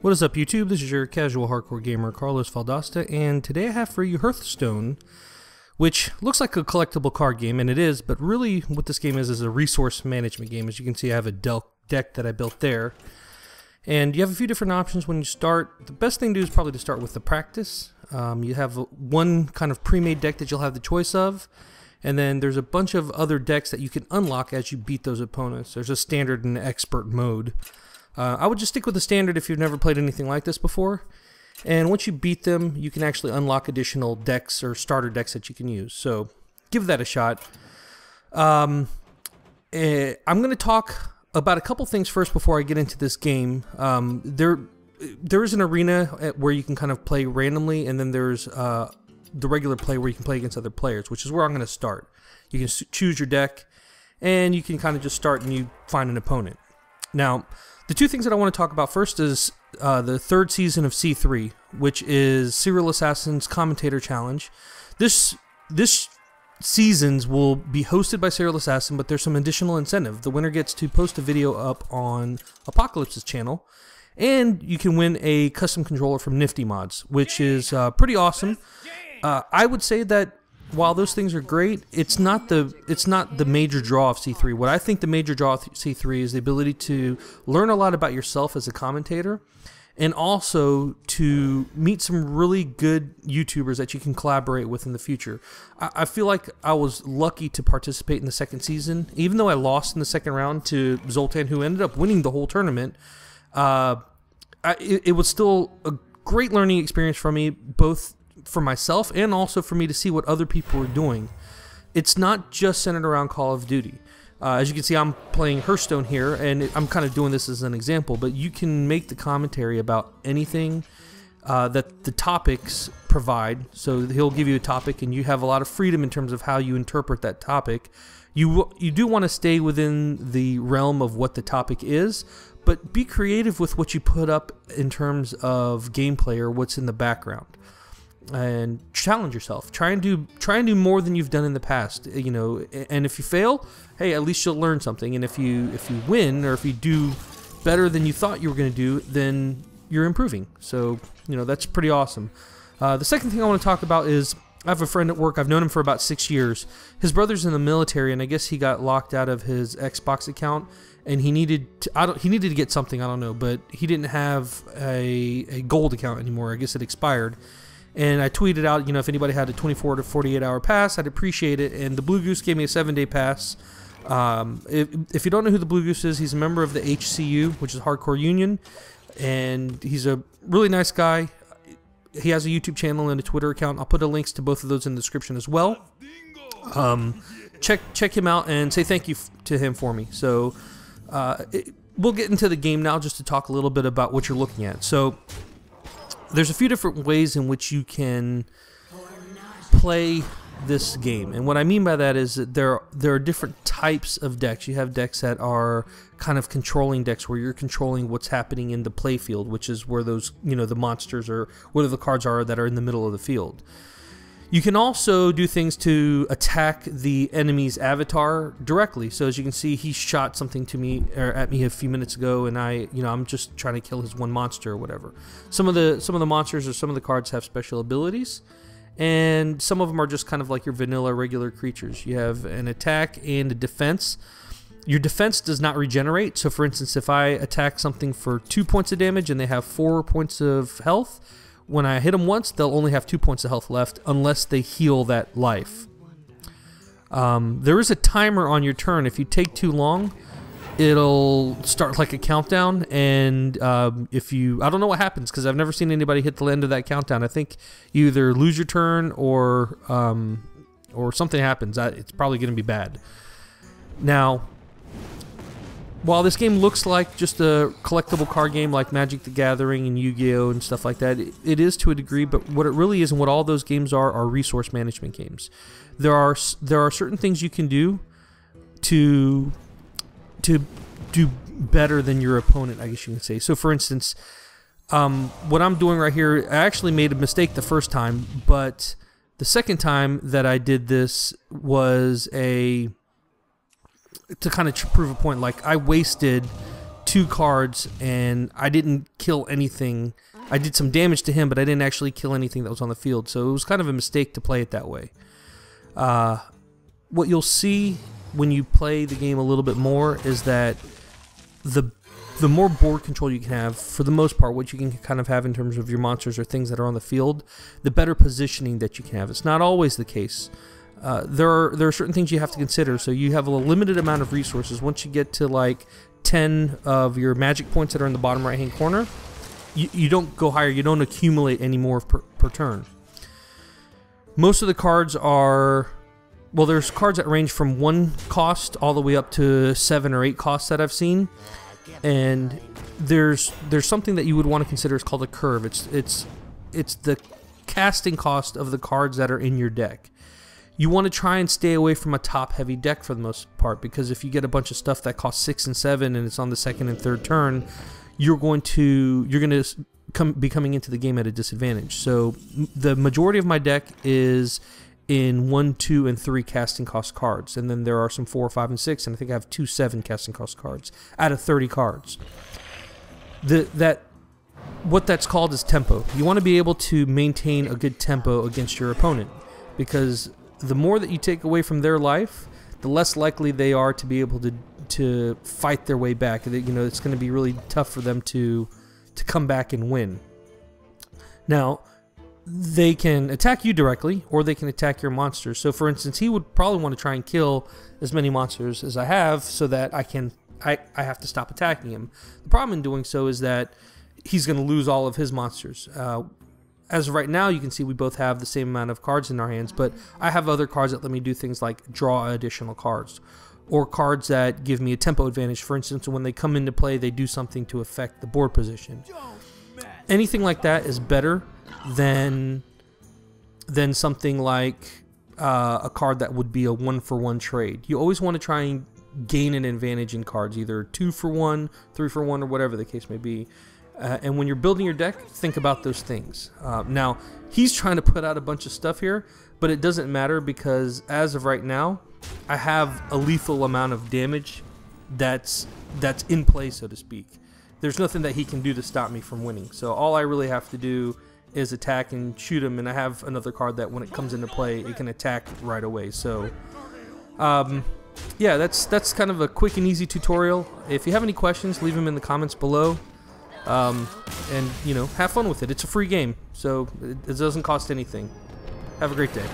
What is up, YouTube? This is your casual hardcore gamer, Carlos Valdosta, and today I have for you Hearthstone, which looks like a collectible card game, and it is, but really what this game is a resource management game. As you can see, I have a deck that I built there, and you have a few different options when you start. The best thing to do is probably to start with the practice. You have one kind of pre-made deck that you'll have the choice of, and then there's a bunch of other decks that you can unlock as you beat those opponents. There's a standard and expert mode. I would just stick with the standard if you've never played anything like this before. And once you beat them, you can actually unlock additional decks or starter decks that you can use. So give that a shot. I'm going to talk about a couple things first before I get into this game. There is an arena where you can kind of play randomly, and then there's the regular play where you can play against other players, which is where I'm going to start. You can choose your deck, and you can kind of just start and you find an opponent. Now, the two things that I want to talk about first is the third season of C3, which is Serial Assassin's Commentator Challenge. This seasons will be hosted by Serial Assassin, but there's some additional incentive. The winner gets to post a video up on Apocalypse's channel, and you can win a custom controller from Nifty Mods, which is pretty awesome. I would say that while those things are great, it's not the major draw of C3. What I think the major draw of C3 is the ability to learn a lot about yourself as a commentator, and also to meet some really good YouTubers that you can collaborate with in the future. I feel like I was lucky to participate in the second season, even though I lost in the second round to Zoltan, who ended up winning the whole tournament. It was still a great learning experience for me, both for myself and also for me to see what other people are doing. It's not just centered around Call of Duty. As you can see, I'm playing Hearthstone here, and I'm kind of doing this as an example, but you can make the commentary about anything that the topics provide. So he'll give you a topic, and you have a lot of freedom in terms of how you interpret that topic. You do want to stay within the realm of what the topic is, but be creative with what you put up in terms of gameplay or what's in the background. And challenge yourself. Try and do more than you've done in the past. You know, and if you fail, hey, at least you'll learn something. And if you win, or if you do better than you thought you were going to do, then you're improving. So, you know, that's pretty awesome. The second thing I want to talk about is I have a friend at work. I've known him for about 6 years. His brother's in the military, and I guess he got locked out of his Xbox account, and he needed to get something, I don't know, but he didn't have a gold account anymore. I guess it expired. And I tweeted out, you know, if anybody had a 24 to 48 hour pass, I'd appreciate it. And the Blue Goose gave me a 7-day pass. If you don't know who the Blue Goose is, he's a member of the HCU, which is Hardcore Union. And he's a really nice guy. He has a YouTube channel and a Twitter account. I'll put the links to both of those in the description as well. Check him out and say thank you to him for me. So we'll get into the game now just to talk a little bit about what you're looking at. So there's a few different ways in which you can play this game, and what I mean by that is that there are different types of decks. You have decks that are kind of controlling decks, where you're controlling what's happening in the play field, which is where those, you know, the monsters or where the cards are that are in the middle of the field. You can also do things to attack the enemy's avatar directly. So as you can see, he shot something to me or at me a few minutes ago, and I'm just trying to kill his one monster or whatever. Some of the monsters or some of the cards have special abilities, and some of them are just kind of like your vanilla regular creatures. You have an attack and a defense. Your defense does not regenerate. So for instance, if I attack something for 2 points of damage and they have 4 points of health, when I hit them once, they'll only have 2 points of health left unless they heal that life. There is a timer on your turn. If you take too long, it'll start like a countdown, and I don't know what happens, because I've never seen anybody hit the end of that countdown. I think you either lose your turn or something happens. It's probably going to be bad. Now, while this game looks like just a collectible card game like Magic the Gathering and Yu-Gi-Oh! And stuff like that, it is to a degree, but what it really is and what all those games are resource management games. There are certain things you can do to do better than your opponent, I guess you can say. So for instance, what I'm doing right here, I actually made a mistake the first time, but the second time that I did this was to kind of prove a point. Like, I wasted 2 cards, and I didn't kill anything. I did some damage to him, but I didn't actually kill anything that was on the field, so it was kind of a mistake to play it that way. What you'll see when you play the game a little bit more is that the more board control you can have, for the most part, what you can kind of have in terms of your monsters or things that are on the field, the better positioning that you can have. It's not always the case. There are certain things you have to consider. So you have a limited amount of resources. Once you get to like 10 of your magic points that are in the bottom right hand corner, you don't go higher. You don't accumulate any more per turn. Most of the cards are, well, there's cards that range from 1 cost all the way up to 7 or 8 costs that I've seen. And there's something that you would want to consider. It's called a curve. It's the casting cost of the cards that are in your deck. You want to try and stay away from a top-heavy deck for the most part, because if you get a bunch of stuff that costs 6 and 7 and it's on the second and third turn, you're going to be coming into the game at a disadvantage. So the majority of my deck is in 1, 2, and 3 casting cost cards, and then there are some 4, 5, and 6, and I think I have 2 7 casting cost cards out of 30 cards. What that's called is tempo. You want to be able to maintain a good tempo against your opponent, because the more that you take away from their life, the less likely they are to be able to fight their way back. You know, it's going to be really tough for them to come back and win. Now, they can attack you directly, or they can attack your monsters. So, for instance, he would probably want to try and kill as many monsters as I have, so that I have to stop attacking him. The problem in doing so is that he's going to lose all of his monsters. As of right now, you can see we both have the same amount of cards in our hands, but I have other cards that let me do things like draw additional cards, or cards that give me a tempo advantage. For instance, when they come into play, they do something to affect the board position. Anything like that is better than something like a card that would be a 1-for-1 trade. You always want to try and gain an advantage in cards, either 2-for-1, 3-for-1, or whatever the case may be. And when you're building your deck, think about those things. Now, he's trying to put out a bunch of stuff here, but it doesn't matter, because as of right now, I have a lethal amount of damage that's in play, so to speak. There's nothing that he can do to stop me from winning. So all I really have to do is attack and shoot him, and I have another card that when it comes into play, it can attack right away. So yeah, that's kind of a quick and easy tutorial. If you have any questions, leave them in the comments below. And, you know, have fun with it. It's a free game, so it doesn't cost anything. Have a great day.